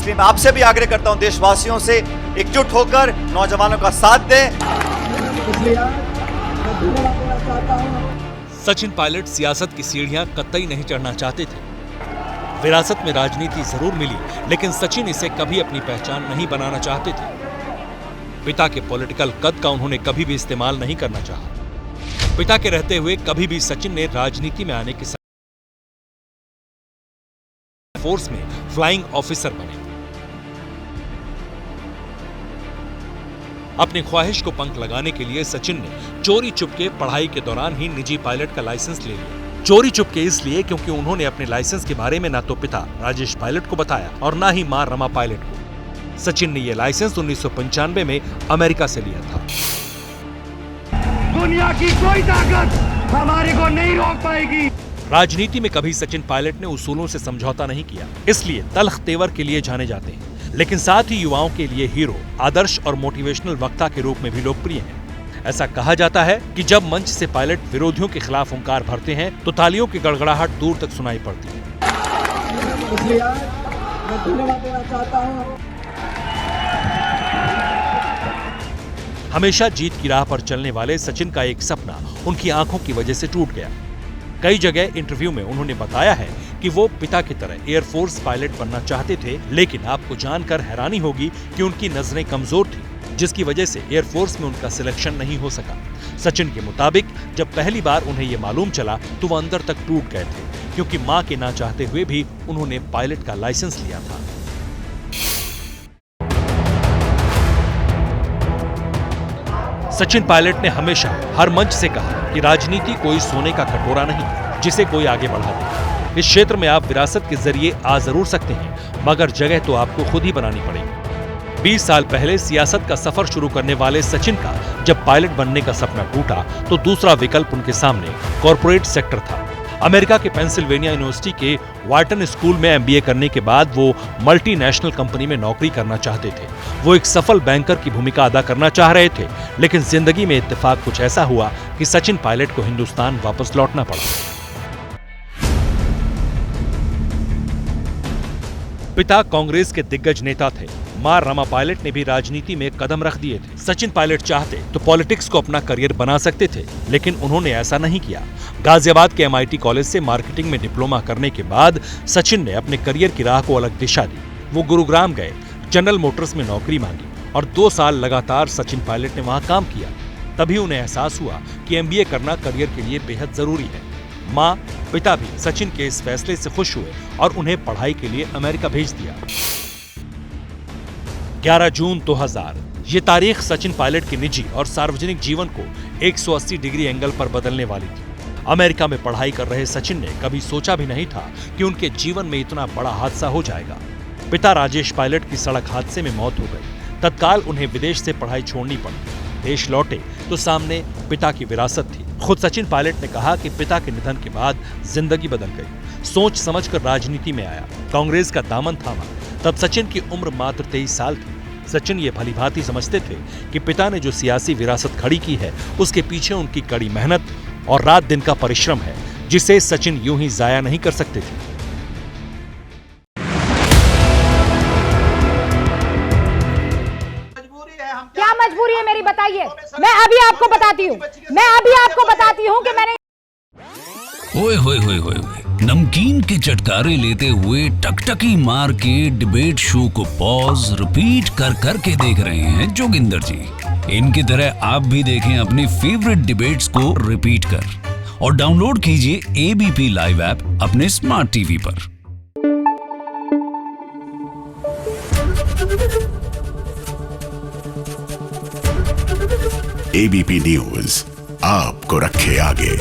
इसलिए मैं आपसे भी आग्रह करता हूं, देशवासियों से एकजुट होकर नौजवानों का साथ दें। सचिन पायलट सियासत की सीढ़ियां कतई नहीं चढ़ना चाहते थे। विरासत में राजनीति जरूर मिली, लेकिन सचिन इसे कभी अपनी पहचान नहीं बनाना चाहते थे। पिता के पॉलिटिकल कद का उन्होंने कभी भी इस्तेमाल नहीं करना चाहा। पिता के रहते हुए कभी भी सचिन ने राजनीति में आने की फोर्स में फ्लाइंग ऑफिसर बने। अपनी ख्वाहिश को पंख लगाने के लिए सचिन ने चोरी चुपके पढ़ाई के दौरान ही निजी पायलट का लाइसेंस ले लिया। चोरी चुपके इसलिए क्योंकि उन्होंने अपने लाइसेंस के बारे में ना तो पिता राजेश पायलट को बताया और ना ही मां रमा पायलट को। सचिन ने यह लाइसेंस 1995 में अमेरिका से लिया था। दुनिया की कोई ताकत हमारे को नहीं रोक पाएगी। राजनीति में कभी सचिन पायलट ने उसूलों से समझौता नहीं किया, इसलिए तल्ख तेवर के लिए जाने जाते हैं, लेकिन साथ ही युवाओं के लिए हीरो, आदर्श और मोटिवेशनल वक्ता के रूप में भी लोकप्रिय हैं। ऐसा कहा जाता है कि जब मंच से पायलट विरोधियों के खिलाफ हुंकार भरते हैं तो तालियों की गड़गड़ाहट दूर तक सुनाई पड़ती है। मैं धन्यवाद देना चाहता हूं। हमेशा जीत की राह पर चलने वाले सचिन का एक सपना उनकी आंखों की वजह से टूट गया। कई जगह इंटरव्यू में उन्होंने बताया है कि वो पिता की तरह एयरफोर्स पायलट बनना चाहते थे, लेकिन आपको जानकर हैरानी होगी कि उनकी नजरें कमजोर थी, जिसकी वजह से एयरफोर्स में उनका सिलेक्शन नहीं हो सका। सचिन के मुताबिक जब पहली बार उन्हें ये मालूम चला तो वो अंदर तक टूट गए थे, क्योंकि मां के ना चाहते हुए भी उन्होंने पायलट का लाइसेंस लिया था। सचिन पायलट ने हमेशा हर मंच से कहा कि राजनीति कोई सोने का कटोरा नहीं जिसे कोई आगे बढ़ा दे। इस क्षेत्र में आप विरासत के जरिए आ जरूर सकते हैं, मगर जगह तो आपको खुद ही बनानी पड़ेगी। 20 साल पहले सियासत का सफर शुरू करने वाले सचिन का जब पायलट बनने का सपना टूटा तो दूसरा विकल्प उनके सामने कॉर्पोरेट सेक्टर था। अमेरिका के पेंसिल्वेनिया यूनिवर्सिटी के वार्टन स्कूल में एमबीए करने के बाद वो मल्टीनेशनल कंपनी में नौकरी करना चाहते थे। वो एक सफल बैंकर की भूमिका अदा करना चाह रहे थे, लेकिन जिंदगी में इत्तेफाक कुछ ऐसा हुआ कि सचिन पायलट को हिंदुस्तान वापस लौटना पड़ा। पिता कांग्रेस के दिग्गज नेता थे, मां रमा पायलट ने भी राजनीति में कदम रख दिए थे। सचिन पायलट चाहते तो पॉलिटिक्स को अपना करियर बना सकते थे, लेकिन उन्होंने ऐसा नहीं किया। गाजियाबाद के MIT कॉलेज से मार्केटिंग में डिप्लोमा करने के बाद सचिन ने अपने करियर की राह को अलग दिशा दी। वो गुरुग्राम गए, जनरल मोटर्स में नौकरी मांगी और 2 साल लगातार सचिन पायलट ने वहां काम किया। तभी उन्हें एहसास हुआ कि MBA करना करियर के लिए बेहद जरूरी है। मां, पिता भी सचिन के इस फैसले से खुश हुए और उन्हें पढ़ाई के लिए अमेरिका भेज दिया। 11 जून 2000 ये तारीख सचिन पायलट के निजी और सार्वजनिक जीवन को 180 डिग्री एंगल पर बदलने वाली थी। अमेरिका में पढ़ाई कर रहे सचिन ने कभी सोचा भी नहीं था कि उनके जीवन में इतना बड़ा हादसा हो जाएगा। पिता राजेश पायलट की सड़क हादसे में मौत हो गई। तत्काल उन्हें विदेश से पढ़ाई छोड़नी पड़ी। देश लौटे तो सामने पिता की विरासत थी। खुद सचिन पायलट ने कहा कि पिता के निधन के बाद जिंदगी बदल गई। सोच समझकर राजनीति में आया, कांग्रेस का दामन थामा। तब सचिन की उम्र मात्र 23 साल थी। सचिन ये भलीभांति समझते थे कि पिता ने जो सियासी विरासत खड़ी की है उसके पीछे उनकी कड़ी मेहनत और रात दिन का परिश्रम है, जिसे सचिन यूं ही जाया नहीं कर सकते थे। क्या मजबूरी है मेरी, बताइए। मैं अभी आपको बताती हूँ कि मैंने ओए होए होए होए नमकीन के चटकारे लेते हुए टकटकी मार के डिबेट शो को पॉज रिपीट कर कर के देख रहे हैं जोगिंदर जी। इनकी तरह आप भी देखें अपनी फेवरेट डिबेट्स को रिपीट कर और डाउनलोड कीजिए ABP लाइव ऐप अपने स्मार्ट टीवी पर। ABP न्यूज आपको रखे आगे।